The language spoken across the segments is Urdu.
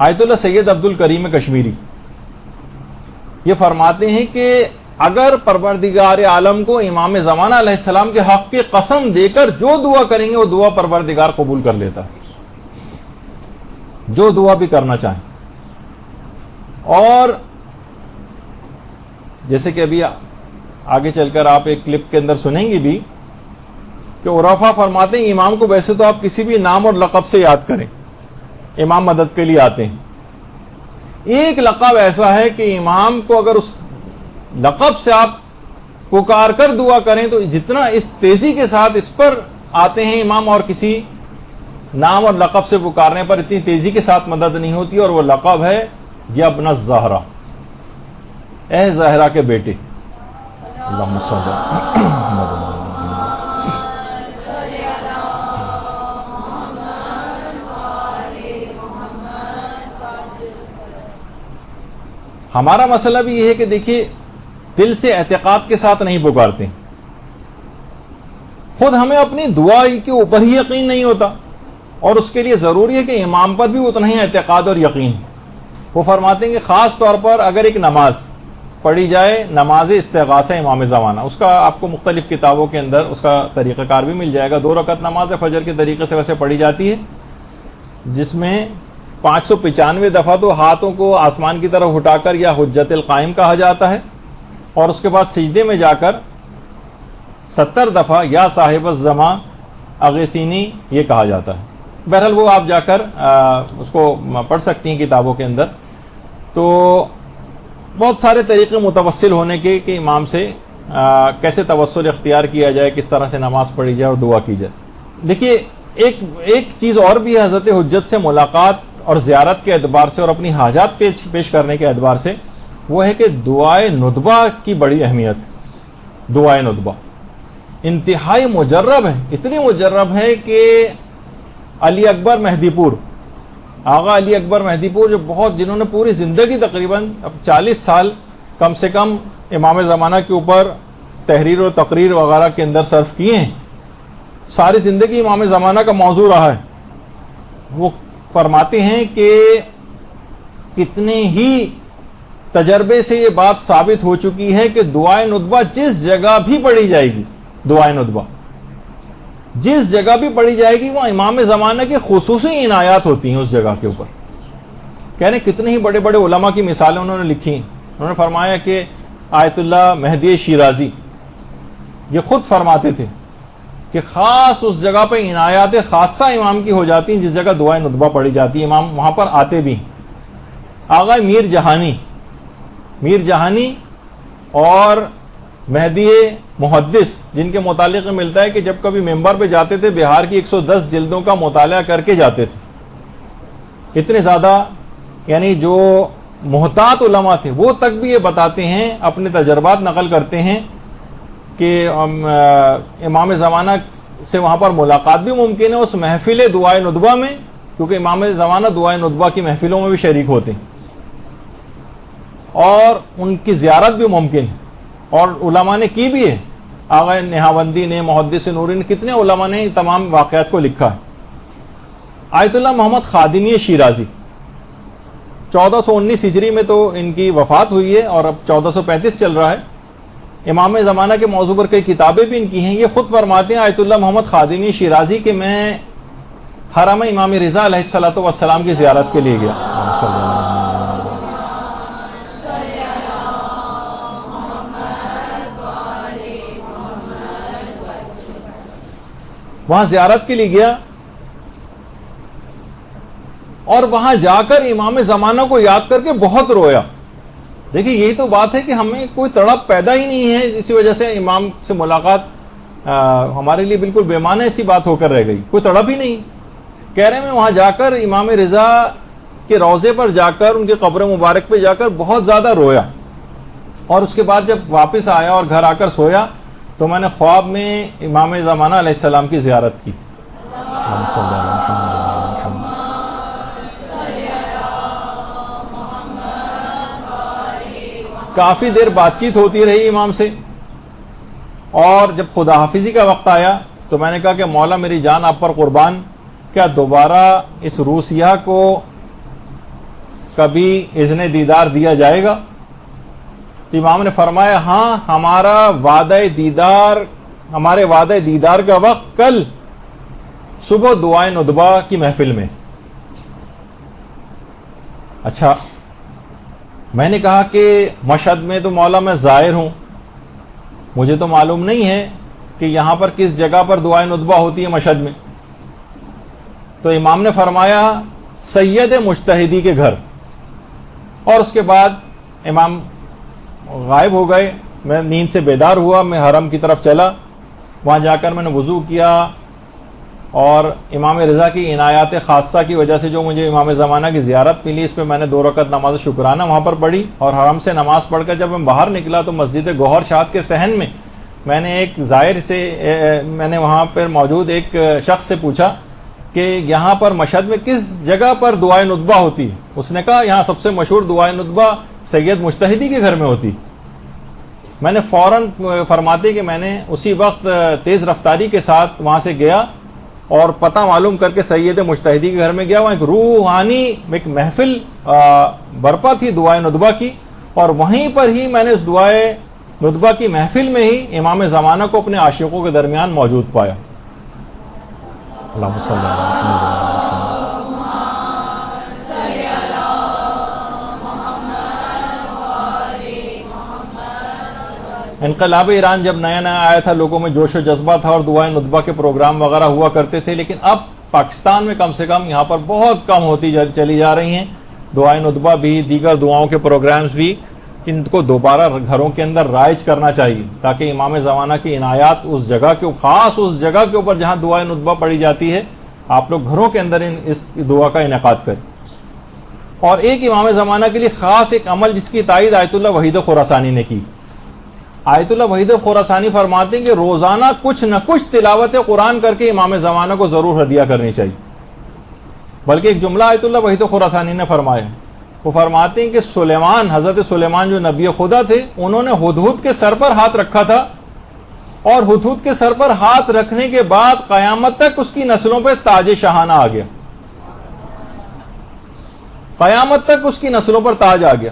آیت اللہ سید عبد الکریم کشمیری یہ فرماتے ہیں کہ اگر پروردگار عالم کو امام زمانہ علیہ السلام کے حق کی قسم دے کر جو دعا کریں گے وہ دعا پروردگار قبول کر لیتا ہے، جو دعا بھی کرنا چاہیں. اور جیسے کہ ابھی آگے چل کر آپ ایک کلپ کے اندر سنیں گے بھی کہ عرفا فرماتے ہیں امام کو ویسے تو آپ کسی بھی نام اور لقب سے یاد کریں، امام مدد کے لیے آتے ہیں. ایک لقب ایسا ہے کہ امام کو اگر اس لقب سے آپ پکار کر دعا کریں تو جتنا اس تیزی کے ساتھ اس پر آتے ہیں امام، اور کسی نام اور لقب سے پکارنے پر اتنی تیزی کے ساتھ مدد نہیں ہوتی. اور وہ لقب ہے یا ابن الزہرا، اے زہرا کے بیٹے. اللہم صلی اللہ ہمارا مسئلہ بھی یہ ہے کہ دیکھیے دل سے اعتقاد کے ساتھ نہیں پکارتے، خود ہمیں اپنی دعا کے اوپر ہی یقین نہیں ہوتا، اور اس کے لیے ضروری ہے کہ امام پر بھی اتنا ہی اعتقاد اور یقین. وہ فرماتے ہیں کہ خاص طور پر اگر ایک نماز پڑھی جائے، نماز استغاثہ امام زمانہ، اس کا آپ کو مختلف کتابوں کے اندر اس کا طریقہ کار بھی مل جائے گا. 2 رکعت نماز فجر کے طریقے سے ویسے پڑھی جاتی ہے، جس میں 595 دفعہ تو ہاتھوں کو آسمان کی طرف اٹھا کر یا حجت القائم کہا جاتا ہے، اور اس کے بعد سجدے میں جا کر 70 دفعہ یا صاحب الزمان اغیثینی یہ کہا جاتا ہے. بہرحال وہ آپ جا کر اس کو پڑھ سکتی ہیں کتابوں کے اندر. تو بہت سارے طریقے متوسل ہونے کے کہ امام سے کیسے توسل اختیار کیا جائے، کس طرح سے نماز پڑھی جائے اور دعا کی جائے. دیکھیے ایک چیز اور بھی ہے حضرت حجت سے ملاقات اور زیارت کے اعتبار سے اور اپنی حاجات پیش کرنے کے اعتبار سے، وہ ہے کہ دعائے ندبہ کی بڑی اہمیت ہے. دعائے ندبہ انتہائی مجرب ہے، اتنی مجرب ہے کہ علی اکبر مہدی پور، آغا علی اکبر مہدی پور، جو بہت جنہوں نے پوری زندگی تقریباً اب 40 سال کم سے کم امام زمانہ کے اوپر تحریر و تقریر وغیرہ کے اندر صرف کیے ہیں، ساری زندگی امام زمانہ کا موضوع رہا ہے. وہ فرماتے ہیں کہ کتنے ہی تجربے سے یہ بات ثابت ہو چکی ہے کہ دعائے ندبہ جس جگہ بھی پڑھی جائے گی، دعائے ندبہ جس جگہ بھی پڑھی جائے گی وہ امام زمانہ کی خصوصی عنایات ہوتی ہیں اس جگہ کے اوپر. کہہ رہے کتنے ہی بڑے بڑے علماء کی مثالیں انہوں نے لکھی ہیں. انہوں نے فرمایا کہ آیت اللہ مہدی شیرازی یہ خود فرماتے تھے کہ خاص اس جگہ پہ عنایات خاصہ امام کی ہو جاتی ہیں جس جگہ دعائے ندبہ پڑھی جاتی ہے، امام وہاں پر آتے بھی ہیں. آغا میر جہانی اور مہدی محدث، جن کے متعلق ملتا ہے کہ جب کبھی ممبر پہ جاتے تھے بہار کی 110 جلدوں کا مطالعہ کر کے جاتے تھے. اتنے زیادہ یعنی جو محتاط علماء تھے وہ تک بھی یہ بتاتے ہیں، اپنے تجربات نقل کرتے ہیں کہ امام زمانہ سے وہاں پر ملاقات بھی ممکن ہے اس محفل دعائے ندبہ میں، کیونکہ امام زمانہ دعائے ندبہ کی محفلوں میں بھی شریک ہوتے ہیں، اور ان کی زیارت بھی ممکن ہے. اور علماء نے کی بھی ہے، آغا نہاوندی نے، محدث نوری نے، کتنے علماء نے تمام واقعات کو لکھا ہے. آیت اللہ محمد خادمی شیرازی 1419 ہجری میں تو ان کی وفات ہوئی ہے اور اب 1435 چل رہا ہے. امام زمانہ کے موضوع پر کئی کتابیں بھی ان کی ہیں. یہ خود فرماتے ہیں آیت اللہ محمد خادمی شیرازی کہ میں حرم امام رضا علیہ الصلوۃ والسلام کی زیارت کے لیے گیا. وہاں زیارت کے لیے گیا اور وہاں جا کر امام زمانہ کو یاد کر کے بہت رویا. دیکھیے یہی تو بات ہے کہ ہمیں کوئی تڑپ پیدا ہی نہیں ہے، اسی وجہ سے امام سے ملاقات ہمارے لیے بالکل بے معنی ایسی بات ہو کر رہ گئی، کوئی تڑپ ہی نہیں. کہہ رہے ہیں میں وہاں جا کر امام رضا کے روضے پر جا کر ان کے قبر مبارک پہ جا کر بہت زیادہ رویا، اور اس کے بعد جب واپس آیا اور گھر آ کر سویا تو میں نے خواب میں امام زمانہ علیہ السلام کی زیارت کی. کافی دیر بات چیت ہوتی رہی امام سے، اور جب خدا حافظی کا وقت آیا تو میں نے کہا کہ مولا میری جان آپ پر قربان، کیا دوبارہ اس روسیہ کو کبھی اذن دیدار دیا جائے گا؟ امام نے فرمایا ہاں، ہمارے وعدہ دیدار کا وقت کل صبح دعائے ندبہ کی محفل میں۔ اچھا، میں نے کہا کہ مشہد میں تو مولا میں ظاہر ہوں، مجھے تو معلوم نہیں ہے کہ یہاں پر کس جگہ پر دعائے ندبہ ہوتی ہے مشہد میں۔ تو امام نے فرمایا سید مجتہدی کے گھر، اور اس کے بعد امام غائب ہو گئے۔ میں نیند سے بیدار ہوا، میں حرم کی طرف چلا، وہاں جا کر میں نے وضو کیا، اور امام رضا کی عنایات خاصہ کی وجہ سے جو مجھے امام زمانہ کی زیارت ملی، اس پہ میں نے 2 رکعت نماز شکرانہ وہاں پر پڑھی، اور حرم سے نماز پڑھ کر جب میں باہر نکلا تو مسجد گوہر شاد کے صحن میں نے ایک زائر سے میں نے وہاں پر موجود ایک شخص سے پوچھا کہ یہاں پر مشہد میں کس جگہ پر دعائے ندبہ ہوتی ہے؟ اس نے کہا یہاں سب سے مشہور دعائے ندبہ سید مجتہدی کے گھر میں ہوتی۔ میں نے فوراً فرماتے کہ میں نے اسی وقت تیز رفتاری کے ساتھ وہاں سے گیا اور پتہ معلوم کر کے سید مجتہدی کے گھر میں گیا۔ وہاں ایک روحانی ایک محفل برپا تھی دعائے ندبہ کی، اور وہیں پر ہی میں نے اس دعائے ندبہ کی محفل میں ہی امام زمانہ کو اپنے عاشقوں کے درمیان موجود پایا۔ اللہم صلی اللہ علیہ وسلم۔ انقلاب ایران جب نیا آیا تھا، لوگوں میں جوش و جذبہ تھا اور دعائے ندبہ کے پروگرام وغیرہ ہوا کرتے تھے، لیکن اب پاکستان میں کم سے کم یہاں پر بہت کم ہوتی چلی جا رہی ہیں دعائے ندبہ بھی، دیگر دعاؤں کے پروگرامز بھی۔ ان کو دوبارہ گھروں کے اندر رائج کرنا چاہیے تاکہ امام زمانہ کی عنایات اس جگہ کے خاص اس جگہ کے اوپر جہاں دعائے ندبہ پڑھی جاتی ہے، آپ لوگ گھروں کے اندر اس دعا کا انعقاد کریں۔ اور ایک امام زمانہ کے لیے خاص ایک عمل جس کی تائید آیت اللہ وحید خراسانی نے کی۔ آیت اللہ وحید خراسانی فرماتے ہیں کہ روزانہ کچھ نہ کچھ تلاوت قرآن کر کے امام زمانہ کو ضرور ہدیہ کرنی چاہیے۔ بلکہ ایک جملہ آیت اللہ وحید خراسانی نے فرمایا، وہ فرماتے ہیں کہ سلیمان، حضرت سلیمان جو نبی خدا تھے، انہوں نے ہدہد کے سر پر ہاتھ رکھا تھا، اور ہدہد کے سر پر ہاتھ رکھنے کے بعد قیامت تک اس کی نسلوں پہ تاج شاہانہ آ گیا، قیامت تک اس کی نسلوں پر تاج آ گیا۔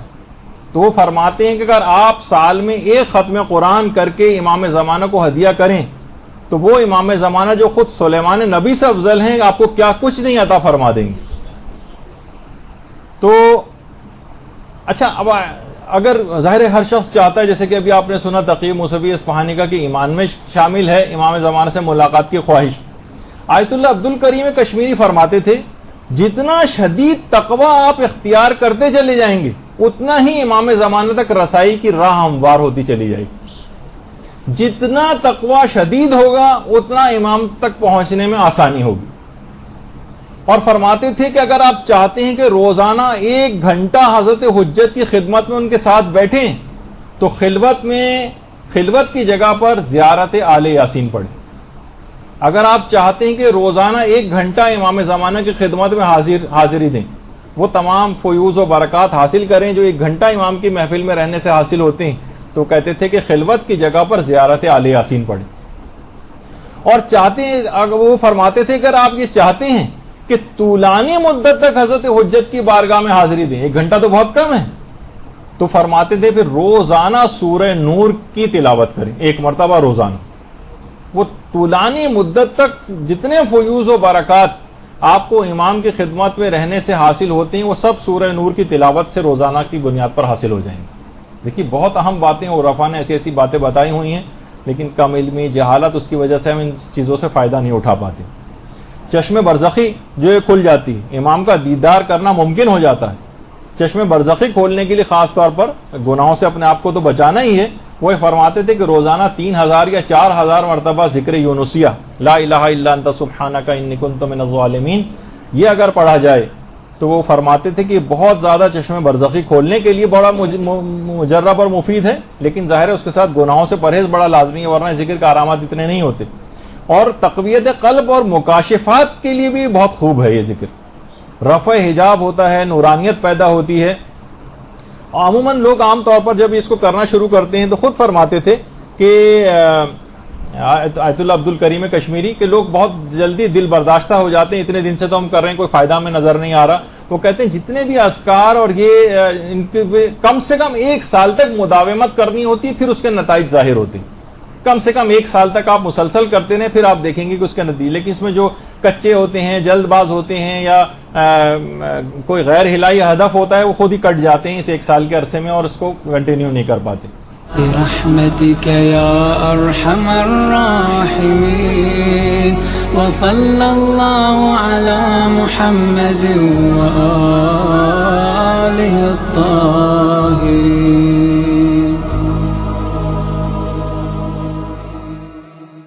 تو وہ فرماتے ہیں کہ اگر آپ سال میں ایک ختم قرآن کر کے امام زمانہ کو ہدیہ کریں تو وہ امام زمانہ جو خود سلیمان نبی سے افضل ہیں آپ کو کیا کچھ نہیں عطا فرما دیں گے۔ تو اچھا، اب اگر ظاہر ہر شخص چاہتا ہے، جیسے کہ ابھی آپ نے سنا تقی موسوی اصفہانی کا کہ ایمان میں شامل ہے امام زمانہ سے ملاقات کی خواہش۔ آیت اللہ عبد الکریم کشمیری فرماتے تھے جتنا شدید تقوی آپ اختیار کرتے چلے جائیں گے اتنا ہی امام زمانہ تک رسائی کی راہ ہموار ہوتی چلی جائے گی، جتنا تقوی شدید ہوگا اتنا امام تک پہنچنے میں آسانی ہوگی۔ اور فرماتے تھے کہ اگر آپ چاہتے ہیں کہ روزانہ 1 گھنٹہ حضرت حجت کی خدمت میں ان کے ساتھ بیٹھیں تو خلوت کی جگہ پر زیارت آل یاسین پڑھیں۔ اگر آپ چاہتے ہیں کہ روزانہ 1 گھنٹہ امام زمانہ کی خدمت میں حاضری دیں، وہ تمام فیوز و برکات حاصل کریں جو 1 گھنٹہ امام کی محفل میں رہنے سے حاصل ہوتے ہیں، تو کہتے تھے کہ خلوت کی جگہ پر زیارت آل یاسین پڑھیں۔ اور چاہتے ہیں، وہ فرماتے تھے اگر آپ یہ چاہتے ہیں کہ طولانی مدت تک حضرت حجت کی بارگاہ میں حاضری دیں، 1 گھنٹہ تو بہت کم ہے، تو فرماتے تھے پھر روزانہ سورہ نور کی تلاوت کریں، 1 مرتبہ روزانہ۔ وہ طولانی مدت تک جتنے فیوز و برکات آپ کو امام کی خدمت میں رہنے سے حاصل ہوتے ہیں وہ سب سورہ نور کی تلاوت سے روزانہ کی بنیاد پر حاصل ہو جائیں گے۔ دیکھیے بہت اہم باتیں عرفاء نے ایسی باتیں بتائی ہوئی ہیں، لیکن کم علمی، جہالت، اس کی وجہ سے ہم ان چیزوں سے فائدہ نہیں اٹھا پاتے۔ چشم برزخی جو کھل جاتی ہے، امام کا دیدار کرنا ممکن ہو جاتا ہے۔ چشم برزخی کھولنے کے لیے خاص طور پر گناہوں سے اپنے آپ کو تو بچانا ہی ہے۔ وہ فرماتے تھے کہ روزانہ 3000 یا 4000 مرتبہ ذکر یونسیہ، لا الہ الا انت سبحانک انی کنت من الظالمین، یہ اگر پڑھا جائے تو وہ فرماتے تھے کہ بہت زیادہ چشم برزخی کھولنے کے لیے بڑا مجرب اور مفید ہے، لیکن ظاہر ہے اس کے ساتھ گناہوں سے پرہیز بڑا لازمی ہے، ورنہ ذکر کے آرامات اتنے نہیں ہوتے۔ اور تقویت قلب اور مکاشفات کے لیے بھی بہت خوب ہے یہ ذکر، رفع حجاب ہوتا ہے، نورانیت پیدا ہوتی ہے۔ عموماً لوگ عام طور پر جب اس کو کرنا شروع کرتے ہیں تو خود فرماتے تھے کہ آیت اللہ عبد الکریم کشمیری کہ لوگ بہت جلدی دل برداشتہ ہو جاتے ہیں، اتنے دن سے تو ہم کر رہے ہیں، کوئی فائدہ ہمیں نظر نہیں آ رہا، وہ کہتے ہیں جتنے بھی اذکار اور یہ ان کے کم سے کم 1 سال تک مداومت کرنی ہوتی ہے، پھر اس کے نتائج ظاہر ہوتے ہیں. کم سے کم 1 سال تک آپ مسلسل کرتے رہیں، پھر آپ دیکھیں گے کہ اس کے نتیجے. لیکن اس میں جو کچے ہوتے ہیں، جلد باز ہوتے ہیں، یا کوئی غیر ہلائی ہدف ہوتا ہے، وہ خود ہی کٹ جاتے ہیں اس 1 سال کے عرصے میں اور اس کو کنٹینیو نہیں کر پاتے. برحمتك يا أرحم الراحمين وصلى الله على محمد وآله الطاهرين.